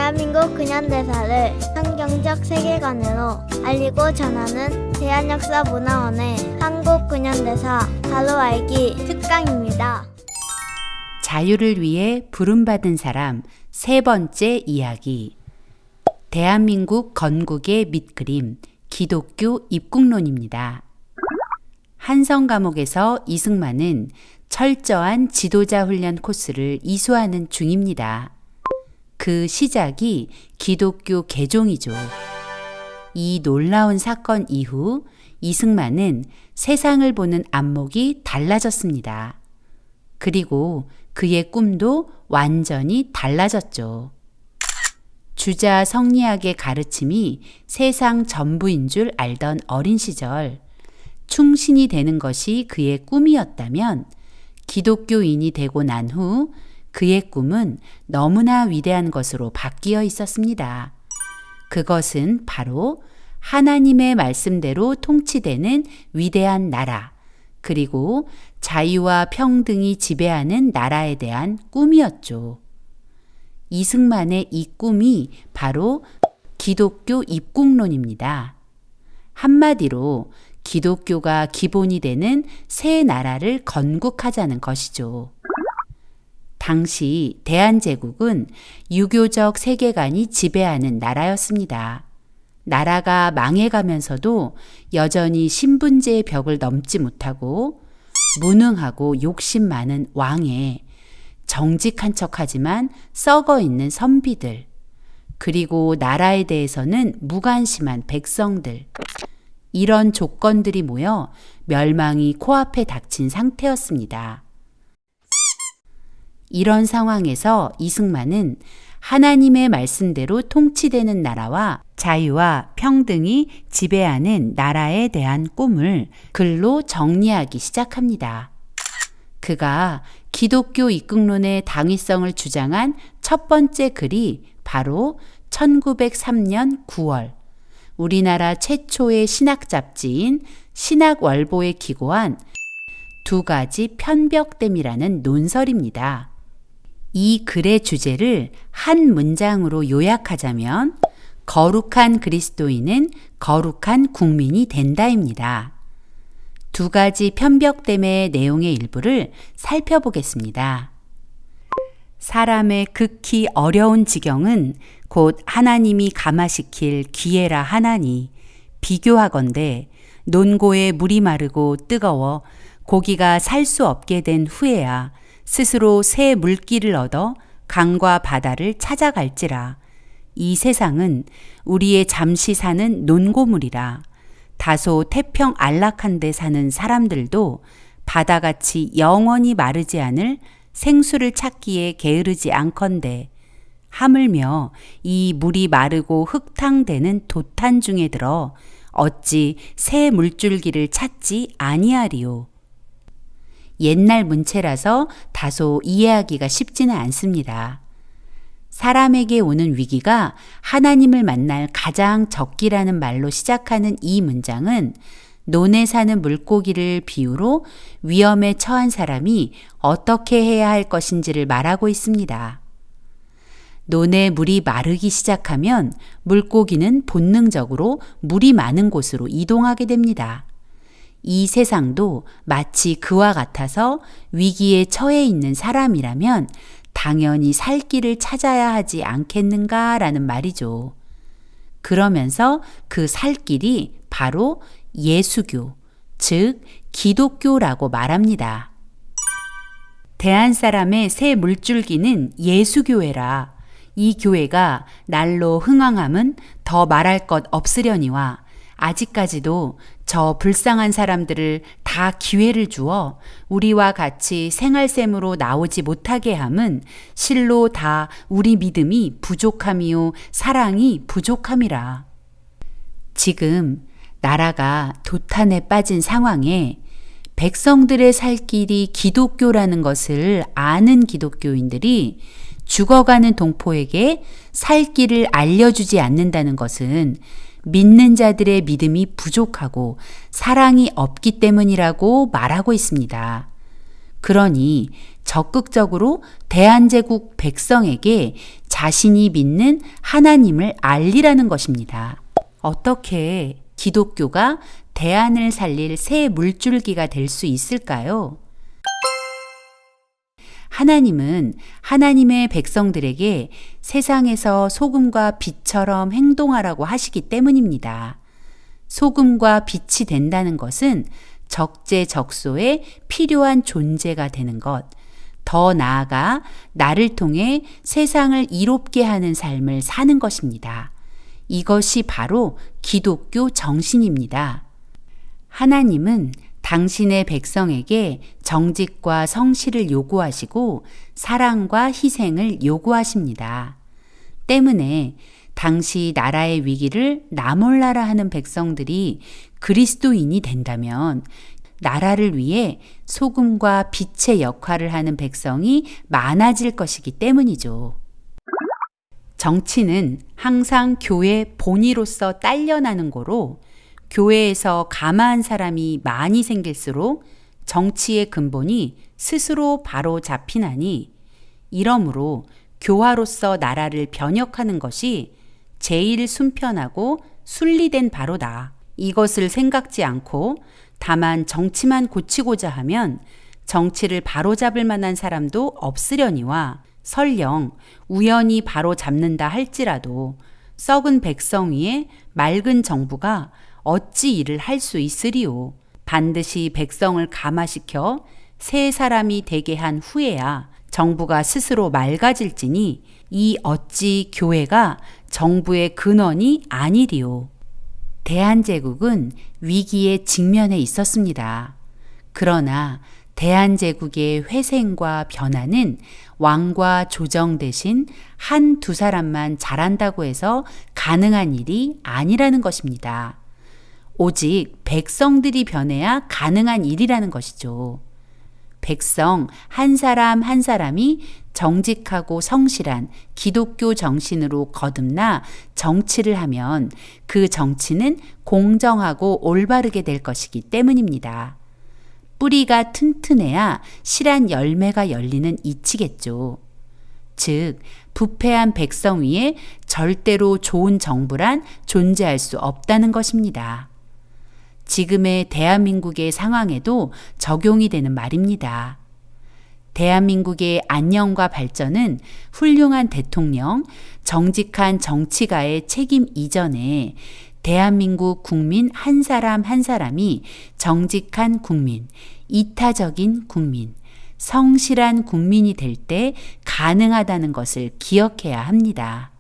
대한민국 근현대사를 성경적 세계관으로 알리고 전하는 대한역사문화원의 한국 근현대사 바로 알기 특강입니다. 자유를 위해 부름받은 사람 세 번째 이야기. 대한민국 건국의 밑그림 기독교 입국론입니다. 한성 감옥에서 이승만은 철저한 지도자 훈련 코스를 이수하는 중입니다. 그 시작이 기독교 개종이죠. 이 놀라운 사건 이후 이승만은 세상을 보는 안목이 달라졌습니다. 그리고 그의 꿈도 완전히 달라졌죠. 주자 성리학의 가르침이 세상 전부인 줄 알던 어린 시절, 충신이 되는 것이 그의 꿈이었다면 기독교인이 되고 난 후 그의 꿈은 너무나 위대한 것으로 바뀌어 있었습니다. 그것은 바로 하나님의 말씀대로 통치되는 위대한 나라, 그리고 자유와 평등이 지배하는 나라에 대한 꿈이었죠. 이승만의 이 꿈이 바로 기독교 입국론입니다. 한마디로 기독교가 기본이 되는 새 나라를 건국하자는 것이죠. 당시 대한제국은 유교적 세계관이 지배하는 나라였습니다. 나라가 망해가면서도 여전히 신분제의 벽을 넘지 못하고 무능하고 욕심 많은 왕에 정직한 척하지만 썩어 있는 선비들, 그리고 나라에 대해서는 무관심한 백성들, 이런 조건들이 모여 멸망이 코앞에 닥친 상태였습니다. 이런 상황에서 이승만은 하나님의 말씀대로 통치되는 나라와 자유와 평등이 지배하는 나라에 대한 꿈을 글로 정리하기 시작합니다. 그가 기독교 입국론의 당위성을 주장한 첫 번째 글이 바로 1903년 9월 우리나라 최초의 신학 잡지인 신학월보에 기고한 두 가지 편벽됨이라는 논설입니다. 이 글의 주제를 한 문장으로 요약하자면 거룩한 그리스도인은 거룩한 국민이 된다입니다. 두 가지 편벽됨의 내용의 일부를 살펴보겠습니다. 사람의 극히 어려운 지경은 곧 하나님이 감화시킬 기회라 하나니, 비교하건대 논고에 물이 마르고 뜨거워 고기가 살 수 없게 된 후에야 스스로 새 물길을 얻어 강과 바다를 찾아갈지라. 이 세상은 우리의 잠시 사는 논고물이라. 다소 태평 안락한 데 사는 사람들도 바다같이 영원히 마르지 않을 생수를 찾기에 게으르지 않건대, 하물며 이 물이 마르고 흙탕되는 도탄 중에 들어 어찌 새 물줄기를 찾지 아니하리요. 옛날 문체라서 다소 이해하기가 쉽지는 않습니다. 사람에게 오는 위기가 하나님을 만날 가장 적기라는 말로 시작하는 이 문장은 논에 사는 물고기를 비유로 위험에 처한 사람이 어떻게 해야 할 것인지를 말하고 있습니다. 논에 물이 마르기 시작하면 물고기는 본능적으로 물이 많은 곳으로 이동하게 됩니다. 이 세상도 마치 그와 같아서 위기에 처해 있는 사람이라면 당연히 살 길을 찾아야 하지 않겠는가라는 말이죠. 그러면서 그 살 길이 바로 예수교, 즉 기독교라고 말합니다. 대한 사람의 새 물줄기는 예수교회라. 이 교회가 날로 흥왕함은 더 말할 것 없으려니와 아직까지도 저 불쌍한 사람들을 다 기회를 주어 우리와 같이 생활샘으로 나오지 못하게 함은 실로 다 우리 믿음이 부족함이요 사랑이 부족함이라. 지금 나라가 도탄에 빠진 상황에 백성들의 살 길이 기독교라는 것을 아는 기독교인들이 죽어가는 동포에게 살 길을 알려주지 않는다는 것은 믿는 자들의 믿음이 부족하고 사랑이 없기 때문이라고 말하고 있습니다. 그러니 적극적으로 대한제국 백성에게 자신이 믿는 하나님을 알리라는 것입니다. 어떻게 기독교가 대안을 살릴 새 물줄기가 될 수 있을까요? 하나님은 하나님의 백성들에게 세상에서 소금과 빛처럼 행동하라고 하시기 때문입니다. 소금과 빛이 된다는 것은 적재적소에 필요한 존재가 되는 것, 더 나아가 나를 통해 세상을 이롭게 하는 삶을 사는 것입니다. 이것이 바로 기독교 정신입니다. 하나님은 당신의 백성에게 정직과 성실을 요구하시고 사랑과 희생을 요구하십니다. 때문에 당시 나라의 위기를 나 몰라라 하는 백성들이 그리스도인이 된다면 나라를 위해 소금과 빛의 역할을 하는 백성이 많아질 것이기 때문이죠. 정치는 항상 교회 본위로서 딸려나는 거로 교회에서 감화한 사람이 많이 생길수록 정치의 근본이 스스로 바로 잡히나니 이러므로 교화로서 나라를 변혁하는 것이 제일 순편하고 순리된 바로다. 이것을 생각지 않고 다만 정치만 고치고자 하면 정치를 바로잡을 만한 사람도 없으려니와 설령 우연히 바로잡는다 할지라도 썩은 백성 위에 맑은 정부가 어찌 일을 할 수 있으리요. 반드시 백성을 감화시켜 새 사람이 되게 한 후에야 정부가 스스로 맑아질지니 이 어찌 교회가 정부의 근원이 아니리요. 대한제국은 위기에 직면해 있었습니다. 그러나 대한제국의 회생과 변화는 왕과 조정 대신 한두 사람만 잘한다고 해서 가능한 일이 아니라는 것입니다. 오직 백성들이 변해야 가능한 일이라는 것이죠. 백성 한 사람 한 사람이 정직하고 성실한 기독교 정신으로 거듭나 정치를 하면 그 정치는 공정하고 올바르게 될 것이기 때문입니다. 뿌리가 튼튼해야 실한 열매가 열리는 이치겠죠. 즉, 부패한 백성 위에 절대로 좋은 정부란 존재할 수 없다는 것입니다. 지금의 대한민국의 상황에도 적용이 되는 말입니다. 대한민국의 안녕과 발전은 훌륭한 대통령, 정직한 정치가의 책임 이전에 대한민국 국민 한 사람 한 사람이 정직한 국민, 이타적인 국민, 성실한 국민이 될 때 가능하다는 것을 기억해야 합니다.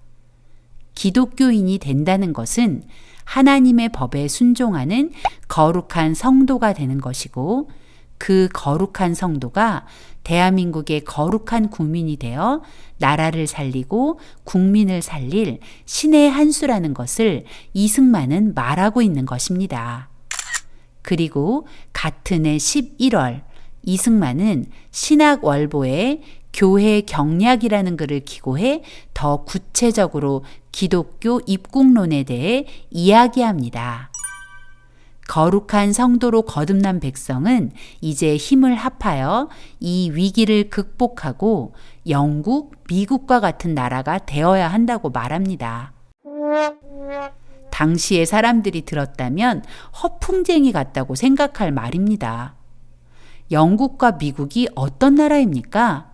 기독교인이 된다는 것은 하나님의 법에 순종하는 거룩한 성도가 되는 것이고 그 거룩한 성도가 대한민국의 거룩한 국민이 되어 나라를 살리고 국민을 살릴 신의 한 수라는 것을 이승만은 말하고 있는 것입니다. 그리고 같은 해 11월 이승만은 신학월보에 교회 경략이라는 글을 기고해 더 구체적으로 기독교 입국론에 대해 이야기합니다. 거룩한 성도로 거듭난 백성은 이제 힘을 합하여 이 위기를 극복하고 영국, 미국과 같은 나라가 되어야 한다고 말합니다. 당시의 사람들이 들었다면 허풍쟁이 같다고 생각할 말입니다. 영국과 미국이 어떤 나라입니까?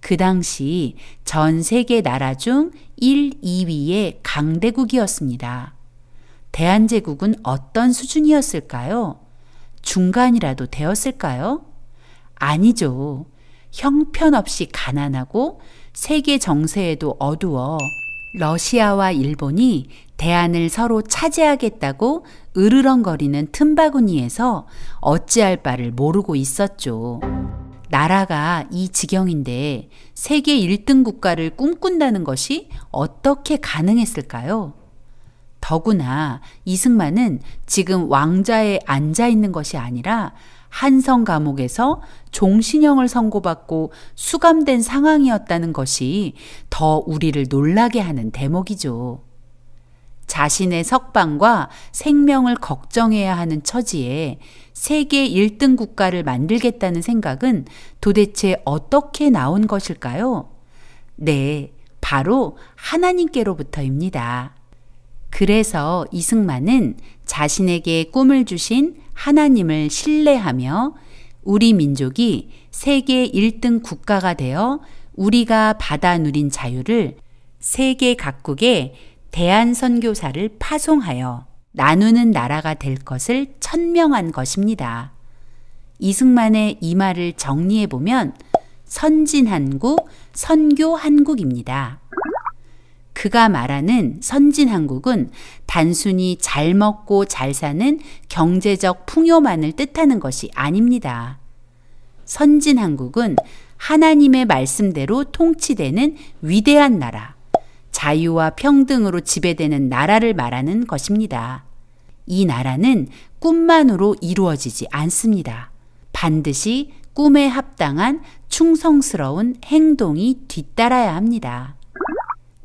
그 당시 전 세계 나라 중 1, 2위의 강대국이었습니다. 대한제국은 어떤 수준이었을까요? 중간이라도 되었을까요? 아니죠. 형편없이 가난하고 세계 정세에도 어두워 러시아와 일본이 대안을 서로 차지하겠다고 으르렁거리는 틈바구니에서 어찌할 바를 모르고 있었죠. 나라가 이 지경인데 세계 1등 국가를 꿈꾼다는 것이 어떻게 가능했을까요? 더구나 이승만은 지금 왕좌에 앉아 있는 것이 아니라 한성 감옥에서 종신형을 선고받고 수감된 상황이었다는 것이 더 우리를 놀라게 하는 대목이죠. 자신의 석방과 생명을 걱정해야 하는 처지에 세계 1등 국가를 만들겠다는 생각은 도대체 어떻게 나온 것일까요? 네, 바로 하나님께로부터입니다. 그래서 이승만은 자신에게 꿈을 주신 하나님을 신뢰하며 우리 민족이 세계 1등 국가가 되어 우리가 받아 누린 자유를 세계 각국에 대한선교사를 파송하여 나누는 나라가 될 것을 천명한 것입니다. 이승만의 이 말을 정리해 보면 선진한국, 선교한국입니다. 그가 말하는 선진한국은 단순히 잘 먹고 잘 사는 경제적 풍요만을 뜻하는 것이 아닙니다. 선진한국은 하나님의 말씀대로 통치되는 위대한 나라, 자유와 평등으로 지배되는 나라를 말하는 것입니다. 이 나라는 꿈만으로 이루어지지 않습니다. 반드시 꿈에 합당한 충성스러운 행동이 뒤따라야 합니다.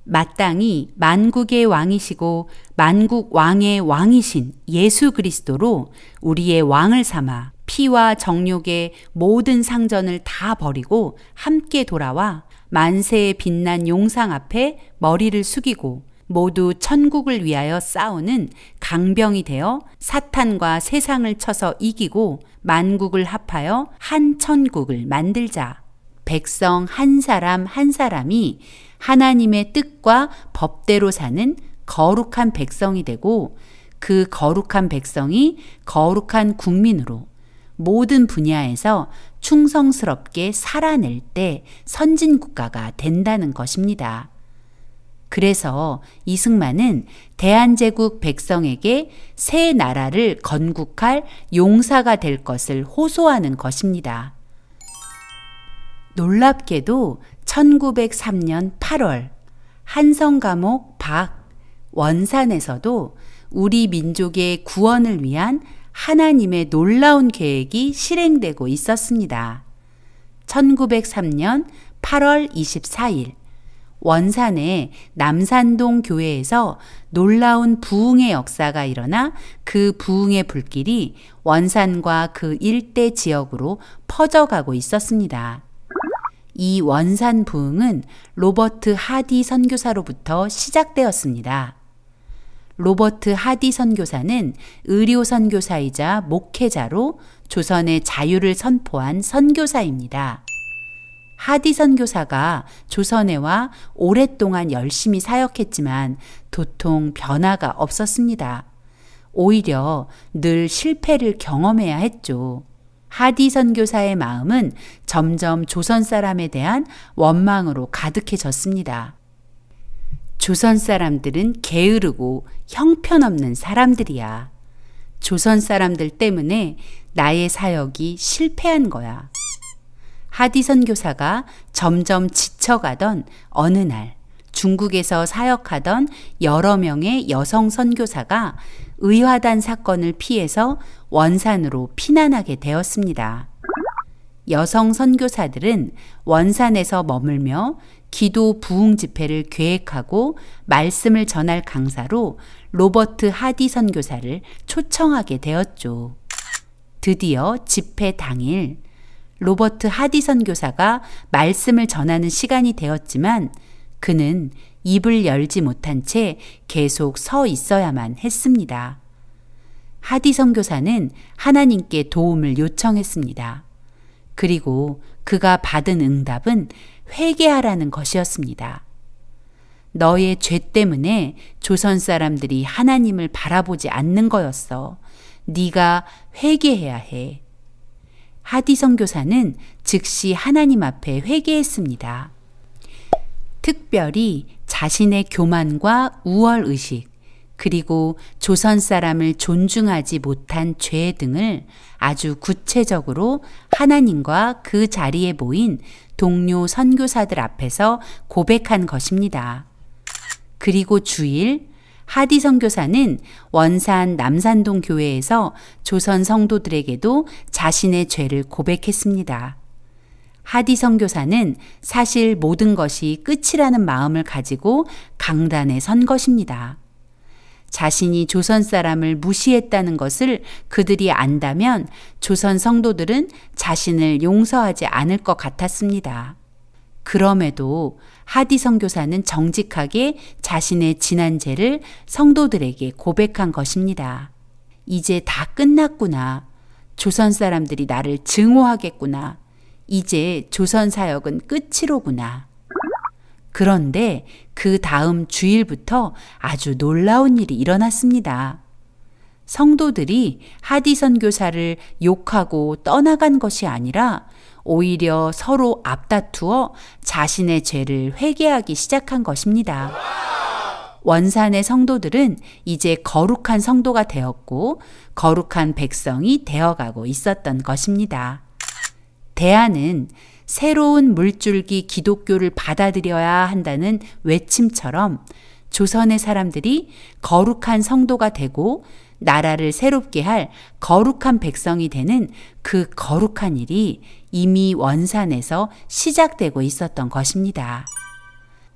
마땅히 만국의 왕이시고 만국 왕의 왕이신 예수 그리스도로 우리의 왕을 삼아 피와 정욕의 모든 상전을 다 버리고 함께 돌아와 만세의 빛난 용상 앞에 머리를 숙이고 모두 천국을 위하여 싸우는 강병이 되어 사탄과 세상을 쳐서 이기고 만국을 합하여 한 천국을 만들자. 백성 한 사람 한 사람이 하나님의 뜻과 법대로 사는 거룩한 백성이 되고 그 거룩한 백성이 거룩한 국민으로 모든 분야에서 충성스럽게 살아낼 때 선진국가가 된다는 것입니다. 그래서 이승만은 대한제국 백성에게 새 나라를 건국할 용사가 될 것을 호소하는 것입니다. 놀랍게도 1903년 8월 한성감옥 밖 원산에서도 우리 민족의 구원을 위한 하나님의 놀라운 계획이 실행되고 있었습니다. 1903년 8월 24일 원산의 남산동 교회에서 놀라운 부흥의 역사가 일어나 그 부흥의 불길이 원산과 그 일대 지역으로 퍼져가고 있었습니다. 이 원산 부흥은 로버트 하디 선교사로부터 시작되었습니다. 로버트 하디 선교사는 의료 선교사이자 목회자로 조선의 자유를 선포한 선교사입니다. 하디 선교사가 조선에 와 오랫동안 열심히 사역했지만 도통 변화가 없었습니다. 오히려 늘 실패를 경험해야 했죠. 하디 선교사의 마음은 점점 조선 사람에 대한 원망으로 가득해졌습니다. 조선 사람들은 게으르고 형편없는 사람들이야. 조선 사람들 때문에 나의 사역이 실패한 거야. 하디 선교사가 점점 지쳐가던 어느 날 중국에서 사역하던 여러 명의 여성 선교사가 의화단 사건을 피해서 원산으로 피난하게 되었습니다. 여성 선교사들은 원산에서 머물며 기도 부흥 집회를 계획하고 말씀을 전할 강사로 로버트 하디 선교사를 초청하게 되었죠. 드디어 집회 당일 로버트 하디 선교사가 말씀을 전하는 시간이 되었지만 그는 입을 열지 못한 채 계속 서 있어야만 했습니다. 하디 선교사는 하나님께 도움을 요청했습니다. 그리고 그가 받은 응답은 회개하라는 것이었습니다. 너의 죄 때문에 조선 사람들이 하나님을 바라보지 않는 거였어. 네가 회개해야 해. 하디 선교사는 즉시 하나님 앞에 회개했습니다. 특별히 자신의 교만과 우월의식, 그리고 조선 사람을 존중하지 못한 죄 등을 아주 구체적으로 하나님과 그 자리에 모인 동료 선교사들 앞에서 고백한 것입니다. 그리고 주일 하디 선교사는 원산 남산동 교회에서 조선 성도들에게도 자신의 죄를 고백했습니다. 하디 선교사는 사실 모든 것이 끝이라는 마음을 가지고 강단에 선 것입니다. 자신이 조선 사람을 무시했다는 것을 그들이 안다면 조선 성도들은 자신을 용서하지 않을 것 같았습니다. 그럼에도 하디 선교사는 정직하게 자신의 지난 죄를 성도들에게 고백한 것입니다. 이제 다 끝났구나. 조선 사람들이 나를 증오하겠구나. 이제 조선 사역은 끝이로구나. 그런데 그 다음 주일부터 아주 놀라운 일이 일어났습니다. 성도들이 하디 선교사를 욕하고 떠나간 것이 아니라 오히려 서로 앞다투어 자신의 죄를 회개하기 시작한 것입니다. 원산의 성도들은 이제 거룩한 성도가 되었고 거룩한 백성이 되어가고 있었던 것입니다. 대안은 새로운 물줄기 기독교를 받아들여야 한다는 외침처럼 조선의 사람들이 거룩한 성도가 되고 나라를 새롭게 할 거룩한 백성이 되는 그 거룩한 일이 이미 원산에서 시작되고 있었던 것입니다.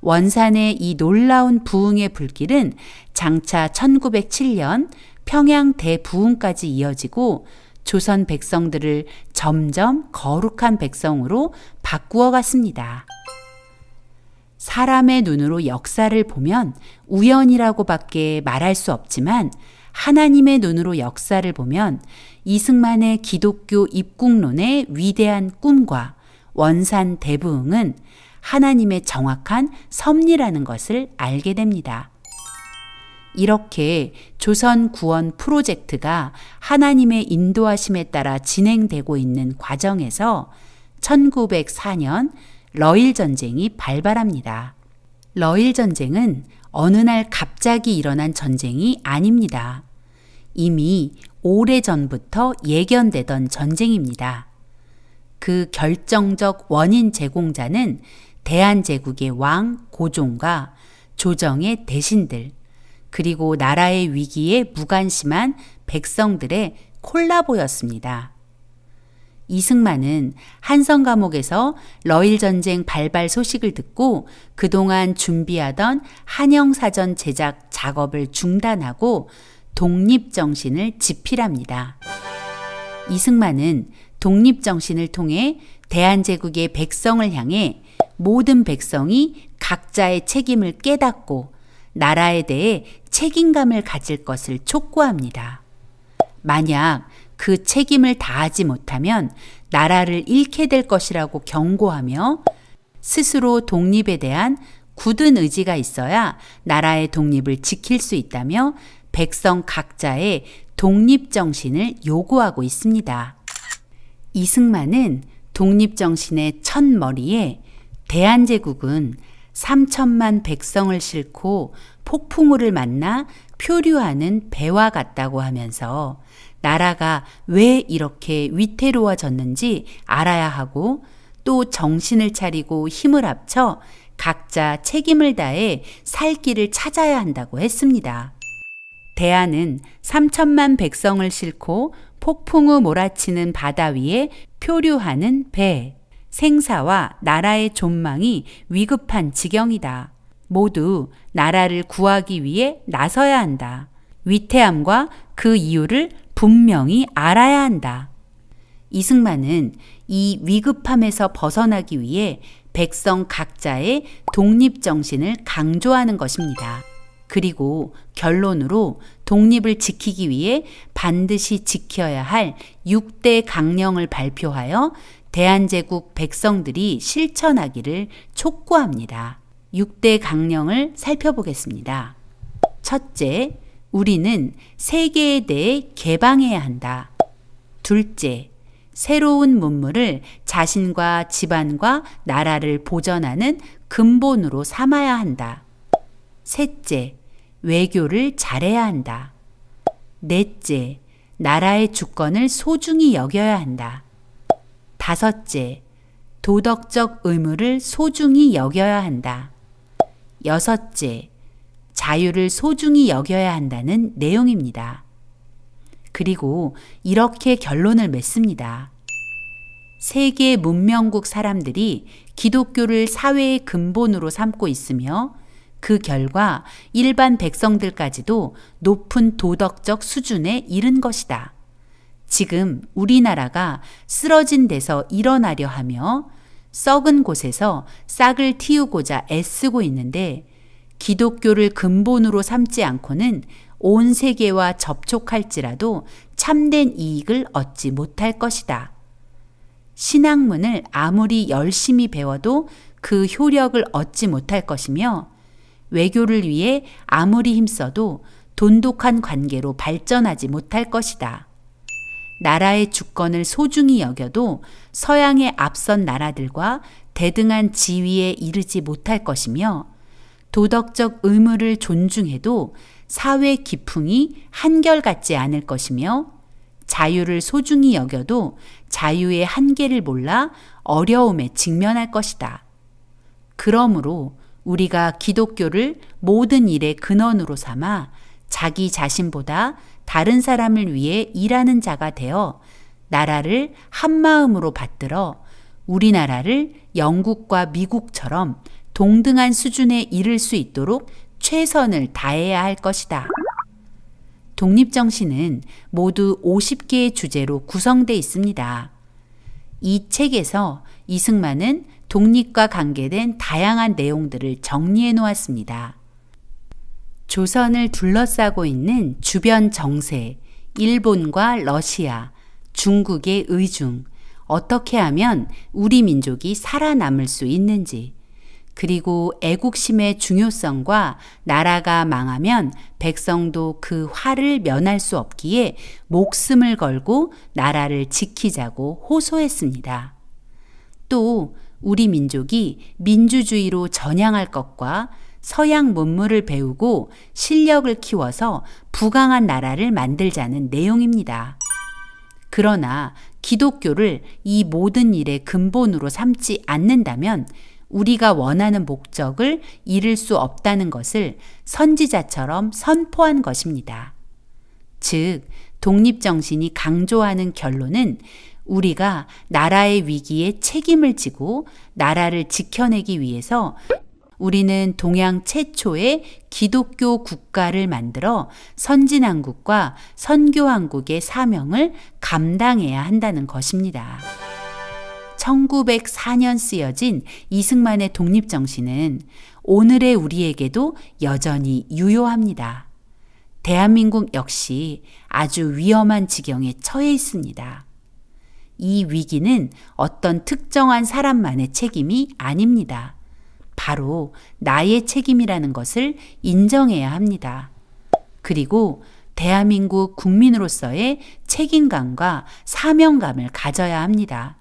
원산의 이 놀라운 부흥의 불길은 장차 1907년 평양 대부흥까지 이어지고 조선 백성들을 점점 거룩한 백성으로 바꾸어 갔습니다. 사람의 눈으로 역사를 보면 우연이라고밖에 말할 수 없지만 하나님의 눈으로 역사를 보면 이승만의 기독교 입국론의 위대한 꿈과 원산 대부흥은 하나님의 정확한 섭리라는 것을 알게 됩니다. 이렇게 조선 구원 프로젝트가 하나님의 인도하심에 따라 진행되고 있는 과정에서 1904년 러일 전쟁이 발발합니다. 러일 전쟁은 어느 날 갑자기 일어난 전쟁이 아닙니다. 이미 오래전부터 예견되던 전쟁입니다. 그 결정적 원인 제공자는 대한제국의 왕 고종과 조정의 대신들, 그리고 나라의 위기에 무관심한 백성들의 콜라보였습니다. 이승만은 한성 감옥에서 러일 전쟁 발발 소식을 듣고 그동안 준비하던 한영사전 제작 작업을 중단하고 독립정신을 집필합니다. 이승만은 독립정신을 통해 대한제국의 백성을 향해 모든 백성이 각자의 책임을 깨닫고 나라에 대해 책임감을 가질 것을 촉구합니다. 만약 그 책임을 다하지 못하면 나라를 잃게 될 것이라고 경고하며 스스로 독립에 대한 굳은 의지가 있어야 나라의 독립을 지킬 수 있다며 백성 각자의 독립정신을 요구하고 있습니다. 이승만은 독립정신의 첫머리에 대한제국은 3천만 백성을 싣고 폭풍우를 만나 표류하는 배와 같다고 하면서 나라가 왜 이렇게 위태로워졌는지 알아야 하고 또 정신을 차리고 힘을 합쳐 각자 책임을 다해 살 길을 찾아야 한다고 했습니다. 대안은 3천만 백성을 싣고 폭풍우 몰아치는 바다 위에 표류하는 배, 생사와 나라의 존망이 위급한 지경이다. 모두 나라를 구하기 위해 나서야 한다. 위태함과 그 이유를 분명히 알아야 한다. 이승만은 이 위급함에서 벗어나기 위해 백성 각자의 독립정신을 강조하는 것입니다. 그리고 결론으로 독립을 지키기 위해 반드시 지켜야 할 6대 강령을 발표하여 대한제국 백성들이 실천하기를 촉구합니다. 6대 강령을 살펴보겠습니다. 첫째, 우리는 세계에 대해 개방해야 한다. 둘째, 새로운 문물을 자신과 집안과 나라를 보전하는 근본으로 삼아야 한다. 셋째, 외교를 잘해야 한다. 넷째, 나라의 주권을 소중히 여겨야 한다. 다섯째, 도덕적 의무를 소중히 여겨야 한다. 여섯째, 자유를 소중히 여겨야 한다는 내용입니다. 그리고 이렇게 결론을 맺습니다. 세계 문명국 사람들이 기독교를 사회의 근본으로 삼고 있으며 그 결과 일반 백성들까지도 높은 도덕적 수준에 이른 것이다. 지금 우리나라가 쓰러진 데서 일어나려 하며 썩은 곳에서 싹을 틔우고자 애쓰고 있는데 기독교를 근본으로 삼지 않고는 온 세계와 접촉할지라도 참된 이익을 얻지 못할 것이다. 신학문을 아무리 열심히 배워도 그 효력을 얻지 못할 것이며 외교를 위해 아무리 힘써도 돈독한 관계로 발전하지 못할 것이다. 나라의 주권을 소중히 여겨도 서양의 앞선 나라들과 대등한 지위에 이르지 못할 것이며 도덕적 의무를 존중해도 사회 기풍이 한결같지 않을 것이며 자유를 소중히 여겨도 자유의 한계를 몰라 어려움에 직면할 것이다. 그러므로 우리가 기독교를 모든 일의 근원으로 삼아 자기 자신보다 다른 사람을 위해 일하는 자가 되어 나라를 한마음으로 받들어 우리나라를 영국과 미국처럼 동등한 수준에 이를 수 있도록 최선을 다해야 할 것이다. 독립정신은 모두 50개의 주제로 구성되어 있습니다. 이 책에서 이승만은 독립과 관계된 다양한 내용들을 정리해 놓았습니다. 조선을 둘러싸고 있는 주변 정세, 일본과 러시아, 중국의 의중, 어떻게 하면 우리 민족이 살아남을 수 있는지, 그리고 애국심의 중요성과 나라가 망하면 백성도 그 화를 면할 수 없기에 목숨을 걸고 나라를 지키자고 호소했습니다. 또 우리 민족이 민주주의로 전향할 것과 서양 문물을 배우고 실력을 키워서 부강한 나라를 만들자는 내용입니다. 그러나 기독교를 이 모든 일의 근본으로 삼지 않는다면 우리가 원하는 목적을 이룰 수 없다는 것을 선지자처럼 선포한 것입니다. 즉, 독립정신이 강조하는 결론은 우리가 나라의 위기에 책임을 지고 나라를 지켜내기 위해서 우리는 동양 최초의 기독교 국가를 만들어 선진왕국과 선교왕국의 사명을 감당해야 한다는 것입니다. 1904년 쓰여진 이승만의 독립정신은 오늘의 우리에게도 여전히 유효합니다. 대한민국 역시 아주 위험한 지경에 처해 있습니다. 이 위기는 어떤 특정한 사람만의 책임이 아닙니다. 바로 나의 책임이라는 것을 인정해야 합니다. 그리고 대한민국 국민으로서의 책임감과 사명감을 가져야 합니다.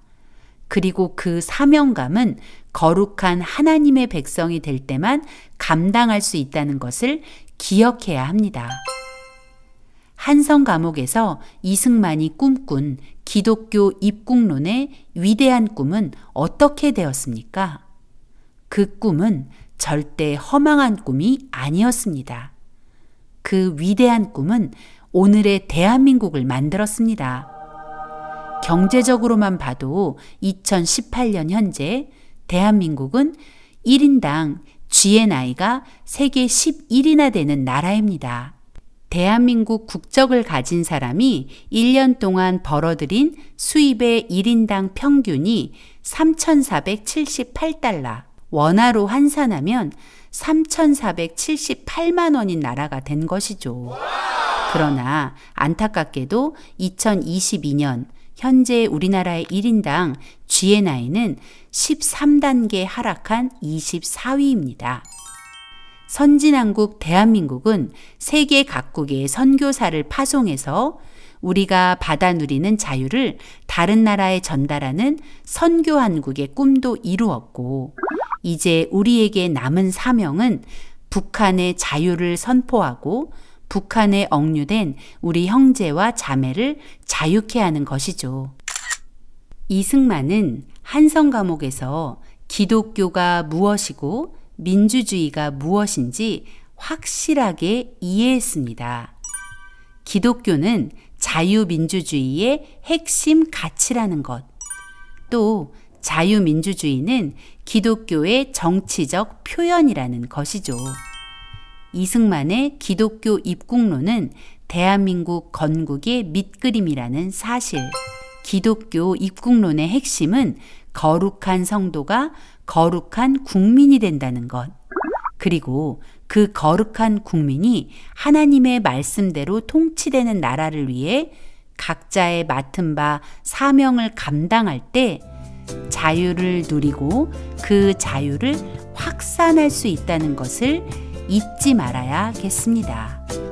그리고 그 사명감은 거룩한 하나님의 백성이 될 때만 감당할 수 있다는 것을 기억해야 합니다. 한성 감옥에서 이승만이 꿈꾼 기독교 입국론의 위대한 꿈은 어떻게 되었습니까? 그 꿈은 절대 허망한 꿈이 아니었습니다. 그 위대한 꿈은 오늘의 대한민국을 만들었습니다. 경제적으로만 봐도 2018년 현재 대한민국은 1인당 GNI가 세계 11위나 되는 나라입니다. 대한민국 국적을 가진 사람이 1년 동안 벌어들인 수입의 1인당 평균이 3,478달러, 원화로 환산하면 3,478만 원인 나라가 된 것이죠. 그러나 안타깝게도 2022년 현재 우리나라의 1인당 GNI는 13단계 하락한 24위입니다. 선진왕국 대한민국은 세계 각국의 선교사를 파송해서 우리가 받아 누리는 자유를 다른 나라에 전달하는 선교한국의 꿈도 이루었고, 이제 우리에게 남은 사명은 북한의 자유를 선포하고 북한에 억류된 우리 형제와 자매를 자유케 하는 것이죠. 이승만은 한성 감옥에서 기독교가 무엇이고 민주주의가 무엇인지 확실하게 이해했습니다. 기독교는 자유민주주의의 핵심 가치라는 것, 또 자유민주주의는 기독교의 정치적 표현이라는 것이죠. 이승만의 기독교 입국론은 대한민국 건국의 밑그림이라는 사실, 기독교 입국론의 핵심은 거룩한 성도가 거룩한 국민이 된다는 것. 그리고 그 거룩한 국민이 하나님의 말씀대로 통치되는 나라를 위해 각자의 맡은 바 사명을 감당할 때 자유를 누리고 그 자유를 확산할 수 있다는 것을 잊지 말아야겠습니다.